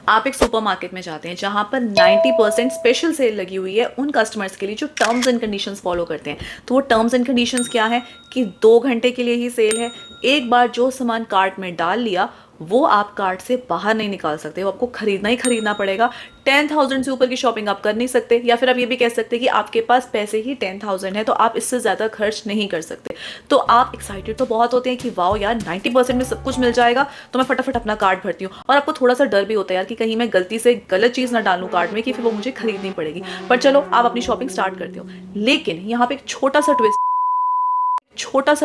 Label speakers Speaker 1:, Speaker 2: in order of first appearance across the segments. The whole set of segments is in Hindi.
Speaker 1: आप एक सुपरमार्केट में जाते हैं जहां पर 90% स्पेशल सेल लगी हुई है उन कस्टमर्स के लिए जो टर्म्स एंड कंडीशंस फॉलो करते हैं। तो वो टर्म्स एंड कंडीशंस क्या है कि 2 घंटे के लिए ही सेल है। एक बार जो सामान कार्ट में डाल लिया वो आप कार्ट से बाहर नहीं निकाल सकते, वो आपको खरीदना ही खरीदना पड़ेगा। 10,000 से ऊपर की शॉपिंग आप कर नहीं सकते, या फिर आप ये भी कह सकते हैं कि आपके पास पैसे ही 10,000 है तो आप इससे ज़्यादा खर्च नहीं कर सकते। तो आप एक्साइटेड तो बहुत होते हैं कि वाओ यार 90% में सब कुछ मिल जाएगा, तो मैं फटाफट अपना कार्ट भरती हूँ। और आपको थोड़ा सा डर भी होता है यार कि कहीं मैं गलती से गलत चीज़ ना डालूं कार्ट में कि फिर वो मुझे खरीदनी पड़ेगी। पर चलो आप अपनी शॉपिंग स्टार्ट करते हो। लेकिन यहाँ पे एक छोटा सा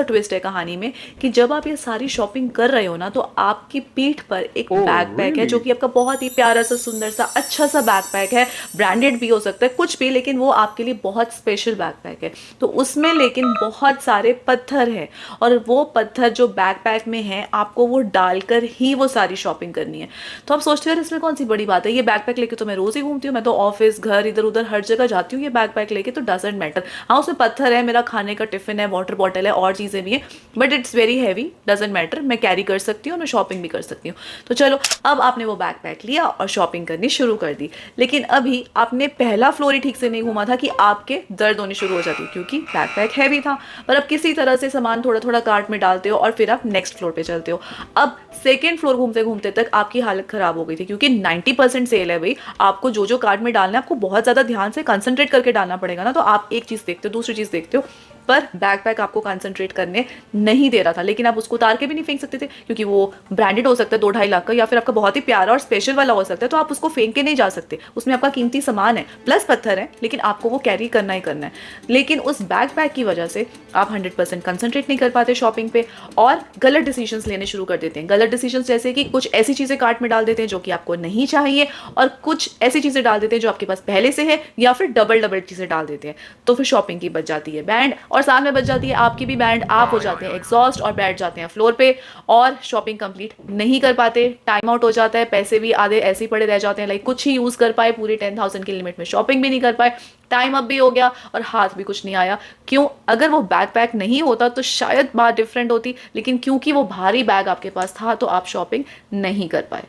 Speaker 1: ट्विस्ट है कहानी में कि जब आप ये सारी शॉपिंग कर रहे हो ना, तो आपकी पीठ पर एक बैकपैक है जो कि आपका बहुत ही प्यारा सा सुंदर सा अच्छा सा बैकपैक है। ब्रांडेड भी हो सकता है कुछ भी, लेकिन वो आपके लिए बहुत स्पेशल बैकपैक है। तो उसमें लेकिन बहुत सारे पत्थर हैं, और वो पत्थर जो बैकपैक में है आपको वो डालकर ही वो सारी शॉपिंग करनी है। तो आप सोचते हो यार इसमें कौन सी बड़ी बात है, ये बैकपैक लेके तो मैं रोज ही घूमती हूँ, मैं तो ऑफिस घर इधर उधर हर जगह जाती हूँ ये बैकपैक लेके, तो डजेंट मैटर। हाँ उसमें पत्थर है, मेरा खाने का टिफिन है, वाटर बॉटल है, और चीज़ें भी हैं, but it's very heavy, doesn't matter, मैं कैरी कर सकती हूँ और मैं शॉपिंग भी कर सकती हूँ। तो चलो अब आपने वो बैकपैक लिया और शॉपिंग करनी शुरू कर दी। लेकिन अभी आपने पहला फ्लोर ही ठीक से नहीं घूमा था कि आपके दर्द होने शुरू हो जाती, क्योंकि बैकपैक हैवी था। पर अब किसी तरह से सामान थोड़ा थोड़ा कार्ट में डालते हो और फिर आप नेक्स्ट फ्लोर पे चलते हो। अब सेकेंड फ्लोर घूमते घूमते तक आपकी हालत खराब हो गई थी, क्योंकि 90% सेल है भाई। आपको जो जो कार्ट में डालना है आपको बहुत ज़्यादा ध्यान से कंसंट्रेट करके डालना पड़ेगा ना। तो आप एक चीज़ देखते हो, दूसरी चीज़ देखते हो, पर बैकपैक आपको कंसंट्रेट करने नहीं दे रहा था। लेकिन आप उसको उतार के भी नहीं फेंक सकते थे, क्योंकि वो ब्रांडेड हो सकता है 2-2.5 लाख का, या फिर आपका बहुत ही प्यारा और स्पेशल वाला हो सकता है, तो आप उसको फेंक के नहीं जा सकते। उसमें आपका कीमती सामान है प्लस पत्थर है, लेकिन आपको वो कैरी करना ही करना है। लेकिन उस बैकपैक की वजह से आप 100% कंसंट्रेट नहीं कर पाते शॉपिंग पे, और गलत डिसीजंस लेने शुरू कर देते हैं। गलत डिसीजंस जैसे कि कुछ ऐसी चीज़ें कार्ट में डाल देते हैं जो कि आपको नहीं चाहिए, और कुछ ऐसी चीज़ें डाल देते हैं जो आपके पास पहले से है, या फिर डबल डबल चीज़ें डाल देते हैं। तो फिर शॉपिंग की बच जाती है बैंड, और साथ में बच जाती है आपकी भी बैंड। आप हो जाते हैं एग्जॉस्ट और बैठ जाते हैं फ्लोर पे, और शॉपिंग कंप्लीट नहीं कर पाते। टाइम आउट हो जाता है, पैसे भी आधे ऐसे ही पड़े रह जाते हैं, लाइक कुछ ही यूज़ कर पाए, पूरे 10,000 की लिमिट में शॉपिंग भी नहीं कर पाए, टाइम अप भी हो गया और हाथ भी कुछ नहीं आया। क्यों? अगर वो बैकपैक नहीं होता तो शायद बात डिफरेंट होती, लेकिन क्योंकि वो भारी बैग आपके पास था तो आप शॉपिंग नहीं कर पाए।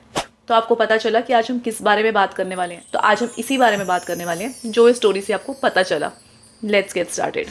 Speaker 1: तो आपको पता चला कि आज हम किस बारे में बात करने वाले हैं। तो आज हम इसी बारे में बात करने वाले हैं जो इस स्टोरी से आपको पता चला। Let's get started.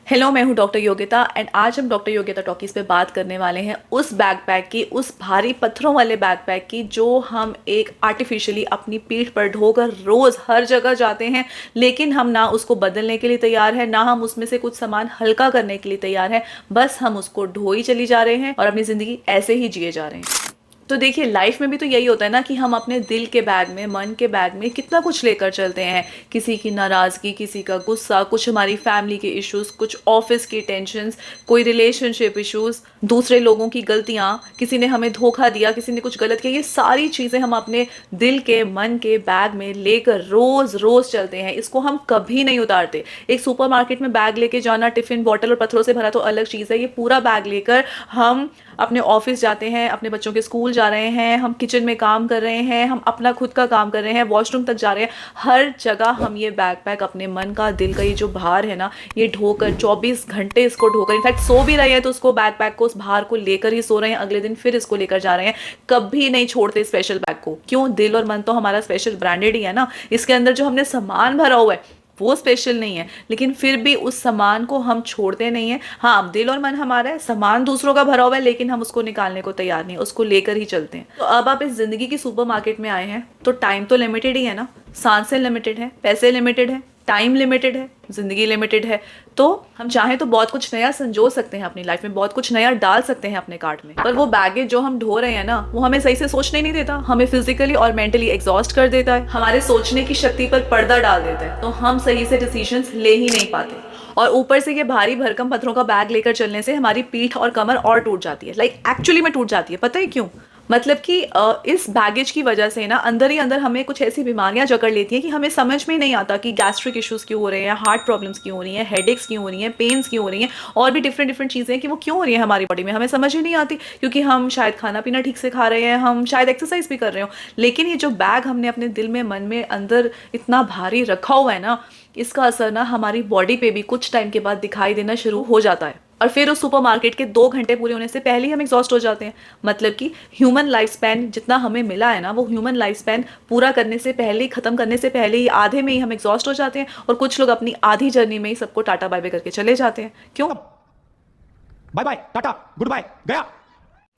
Speaker 1: हेलो, मैं हूं डॉक्टर योगिता, एंड आज हम डॉक्टर योगिता टॉकीज पे बात करने वाले हैं उस बैकपैक की, उस भारी पत्थरों वाले बैकपैक की जो हम एक आर्टिफिशियली अपनी पीठ पर ढोकर रोज हर जगह जाते हैं। लेकिन हम ना उसको बदलने के लिए तैयार है, ना हम उसमें से कुछ सामान हल्का करने के लिए तैयार है, बस हम उसको ढोई चली जा रहे हैं और अपनी जिंदगी ऐसे ही जिए जा रहे हैं। तो देखिए लाइफ में भी तो यही होता है ना कि हम अपने दिल के बैग में, मन के बैग में कितना कुछ लेकर चलते हैं। किसी की नाराज़गी, किसी का गुस्सा, कुछ हमारी फैमिली के इश्यूज, कुछ ऑफिस की टेंशन्स, कोई रिलेशनशिप इश्यूज, दूसरे लोगों की गलतियाँ, किसी ने हमें धोखा दिया, किसी ने कुछ गलत किया, ये सारी चीज़ें हम अपने दिल के, मन के बैग में लेकर रोज़ रोज़ चलते हैं। इसको हम कभी नहीं उतारते। एक सुपरमार्केट में बैग लेके जाना, टिफ़िन बॉटल और पत्थरों से भरा तो अलग चीज़ है। ये पूरा बैग लेकर हम अपने ऑफिस जाते हैं, अपने बच्चों के स्कूल जा रहे हैं, हम किचन में काम कर रहे हैं, हम अपना खुद का काम कर रहे हैं, वॉशरूम तक जा रहे हैं, हर जगह हम ये बैकपैक, अपने मन का, दिल का ये जो भार है ना, ये ढोकर 24 घंटे इसको ढोकर, इनफैक्ट सो भी रहे हैं तो उसको बैकपैक को, उस भार को लेकर ही सो रहे हैं, अगले दिन फिर इसको लेकर जा रहे हैं। कभी नहीं छोड़ते स्पेशल बैग को। क्यों? दिल और मन तो हमारा स्पेशल ब्रांडेड ही है ना। इसके अंदर जो हमने सामान भरा हुआ है वो स्पेशल नहीं है, लेकिन फिर भी उस सामान को हम छोड़ते नहीं है। हाँ, दिल और मन हमारा है, सामान दूसरों का भरा हुआ है, लेकिन हम उसको निकालने को तैयार नहीं, उसको लेकर ही चलते हैं। तो अब आप इस जिंदगी की सुपरमार्केट में आए हैं तो टाइम तो लिमिटेड ही है ना। सांसें लिमिटेड है, पैसे लिमिटेड है, टाइम लिमिटेड है, जिंदगी लिमिटेड है। तो हम चाहें तो बहुत कुछ नया संजो सकते हैं अपनी लाइफ में, बहुत कुछ नया डाल सकते हैं अपने कार्ट में, पर वो बैगेज जो हम ढो रहे हैं ना, वो हमें सही से सोचने नहीं देता, हमें फिजिकली और मेंटली एग्जॉस्ट कर देता है, हमारे सोचने की शक्ति पर पर्दा डाल देता है, तो हम सही से डिसीजंस ले ही नहीं पाते। और ऊपर से ये भारी भरकम पत्थरों का बैग लेकर चलने से हमारी पीठ और कमर और टूट जाती है, लाइक एक्चुअली में टूट जाती है। पता है क्यों? मतलब कि इस बैगेज की वजह से ना अंदर ही अंदर हमें कुछ ऐसी बीमारियां जकड़ लेती हैं कि हमें समझ में नहीं आता कि गैस्ट्रिक इश्यूज क्यों हो रहे हैं, हार्ट प्रॉब्लम्स क्यों हो रही हैं, हेडेक्स क्यों हो रही हैं, पेन्स क्यों हो रही हैं, और भी डिफरेंट चीज़ें कि वो क्यों हो रही हैं हमारी बॉडी में, हमें समझ ही नहीं आती। क्योंकि हम शायद खाना पीना ठीक से खा रहे हैं, हम शायद एक्सरसाइज भी कर रहे हो, लेकिन ये जो बैग हमने अपने दिल में, मन में, अंदर इतना भारी रखा हुआ है ना, इसका असर ना हमारी बॉडी पे भी कुछ टाइम के बाद दिखाई देना शुरू हो जाता है। और फिर उस सुपरमार्केट के 2 घंटे पूरे होने से पहले ही हम एग्जॉस्ट हो जाते हैं। मतलब कि ह्यूमन लाइफ स्पैन जितना हमें मिला है ना, वो ह्यूमन लाइफ स्पैन पूरा करने से पहले ही, खत्म करने से पहले ही, आधे में ही हम एग्जॉस्ट हो जाते हैं। और कुछ लोग अपनी आधी जर्नी में ही सबको टाटा बाय बाय करके चले जाते हैं। क्यों?
Speaker 2: Bye bye, tata, good bye, गया।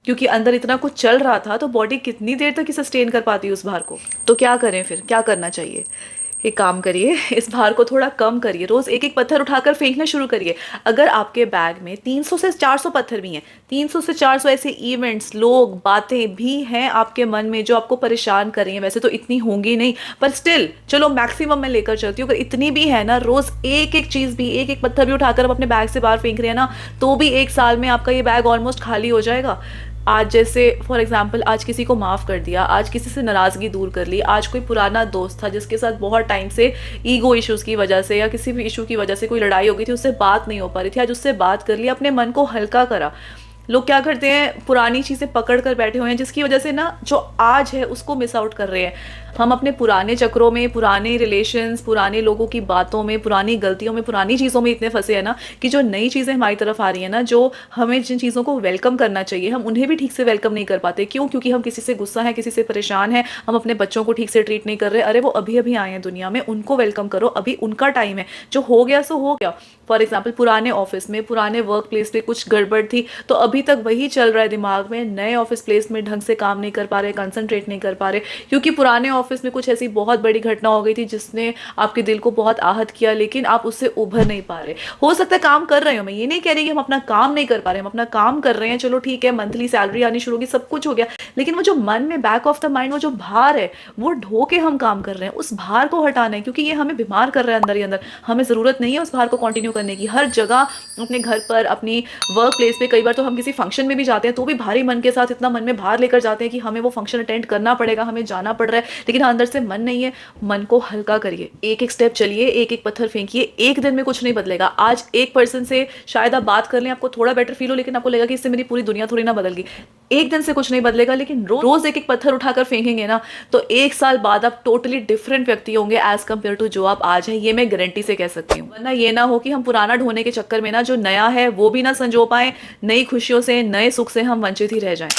Speaker 1: क्योंकि अंदर इतना कुछ चल रहा था, तो बॉडी कितनी देर तक ही सस्टेन कर पाती है उस भार को। तो क्या करें फिर, क्या करना चाहिए? एक काम करिए, इस भार को थोड़ा कम करिए, रोज एक एक पत्थर उठाकर फेंकना शुरू करिए। अगर आपके बैग में 300 से 400 पत्थर भी हैं, 300 से 400 ऐसे इवेंट्स, लोग, बातें भी हैं आपके मन में जो आपको परेशान कर रही हैं, वैसे तो इतनी होंगी नहीं, पर स्टिल चलो मैक्सिमम मैं लेकर चलती हूँ, अगर इतनी भी है ना, रोज एक एक चीज़ भी, एक एक पत्थर भी उठाकर आप अपने बैग से बाहर फेंक रहे हैं ना, तो भी 1 साल में आपका ये बैग ऑलमोस्ट खाली हो जाएगा। आज जैसे फॉर एग्जांपल, आज किसी को माफ़ कर दिया, आज किसी से नाराज़गी दूर कर ली, आज कोई पुराना दोस्त था जिसके साथ बहुत टाइम से ईगो इश्यूज़ की वजह से या किसी भी इशू की वजह से कोई लड़ाई हो गई थी, उससे बात नहीं हो पा रही थी, आज उससे बात कर ली, अपने मन को हल्का करा। लोग क्या करते हैं, पुरानी चीज़ें पकड़ कर बैठे हुए हैं, जिसकी वजह से ना जो आज है उसको मिस आउट कर रहे हैं। हम अपने पुराने चक्रों में, पुराने रिलेशंस, पुराने लोगों की बातों में, पुरानी गलतियों में, पुरानी चीज़ों में इतने फंसे हैं ना, कि जो नई चीज़ें हमारी तरफ आ रही हैं ना, जो हमें जिन चीज़ों को वेलकम करना चाहिए, हम उन्हें भी ठीक से वेलकम नहीं कर पाते। क्यों? क्योंकि हम किसी से गुस्सा हैं, किसी से परेशान हैं, हम अपने बच्चों को ठीक से ट्रीट नहीं कर रहे। अरे वो अभी अभी आए हैं दुनिया में, उनको वेलकम करो, अभी उनका टाइम है, जो हो गया सो हो गया। फॉर एग्जाम्पल, पुराने ऑफिस में, पुराने वर्क प्लेस पे कुछ गड़बड़ थी, तो अभी तक वही चल रहा है दिमाग में, नए ऑफिस प्लेस में ढंग से काम नहीं कर पा रहे, कंसंट्रेट नहीं कर पा रहे, क्योंकि पुराने ऑफिस में कुछ ऐसी बहुत बड़ी घटना हो गई थी जिसने आपके दिल को बहुत आहत किया, लेकिन आप उससे उभर नहीं पा रहे। हो सकता है काम कर रहे हो, मैं ये नहीं कह रही कि हम अपना काम नहीं कर पा रहे, हम अपना काम कर रहे हैं, चलो ठीक है, मंथली सैलरी आनी शुरू होगी, सब कुछ हो गया, लेकिन वो जो मन में बैक ऑफ द माइंड वो जो भार है, वो ढो के हम काम कर रहे हैं, उस भार को हटाना है, क्योंकि ये हमें बीमार कर रहा है अंदर ही अंदर। हमें ज़रूरत नहीं है उस भार को कंटिन्यू करने की। हर जगह, अपने घर पर, अपनी वर्क प्लेस पे, कई बार तो हम किसी फंक्शन में भी जाते हैं तो भी भारी मन के साथ इतना मन में भार लेकर जाते हैं कि हमें वो फंक्शन अटेंड करना पड़ेगा, हमें जाना पड़ रहा है, लेकिन अंदर से मन नहीं है। मन को हल्का करिए, एक एक स्टेप चलिए, एक एक पत्थर फेंकिए। एक दिन में कुछ नहीं बदलेगा। आज एक पर्सन से शायद आप बात कर लें, आपको थोड़ा बेटर फील हो, लेकिन आपको लगेगा कि इससे मेरी पूरी दुनिया थोड़ी ना बदल गई। एक दिन से कुछ नहीं बदलेगा, लेकिन रोज एक एक पत्थर उठाकर फेंकेंगे ना, तो 1 साल बाद आप टोटली डिफरेंट व्यक्ति होंगे एज कम्पेयर टू जो आप आज हैं। ये मैं गारंटी से कह सकती हूँ। वरना ये ना हो कि हम पुराना ढोने के चक्कर में ना जो नया है वो भी ना संजो पाए, नई खुशियों से, नए सुख से हम वंचित ही रह जाएं।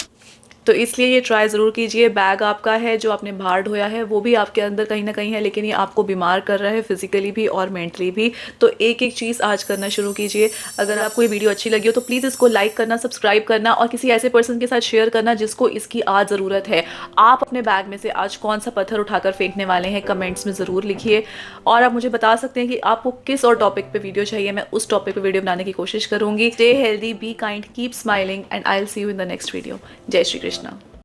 Speaker 1: तो इसलिए ये ट्राई ज़रूर कीजिए। बैग आपका है, जो आपने भार ढोया है वो भी आपके अंदर कहीं ना कहीं है, लेकिन ये आपको बीमार कर रहा है फिजिकली भी और मेंटली भी। तो एक एक चीज़ आज करना शुरू कीजिए। अगर आपको ये वीडियो अच्छी लगी हो तो प्लीज़ इसको लाइक करना, सब्सक्राइब करना और किसी ऐसे पर्सन के साथ शेयर करना जिसको इसकी आज ज़रूरत है। आप अपने बैग में से आज कौन सा पत्थर उठाकर फेंकने वाले हैं, कमेंट्स में ज़रूर लिखिए। और आप मुझे बता सकते हैं कि आपको किस और टॉपिक पर वीडियो चाहिए, मैं उस टॉपिक पर वीडियो बनाने की कोशिश करूँगी। Stay healthy, be kind, keep smiling and I will see you in the next video. जय श्री कृष्णा।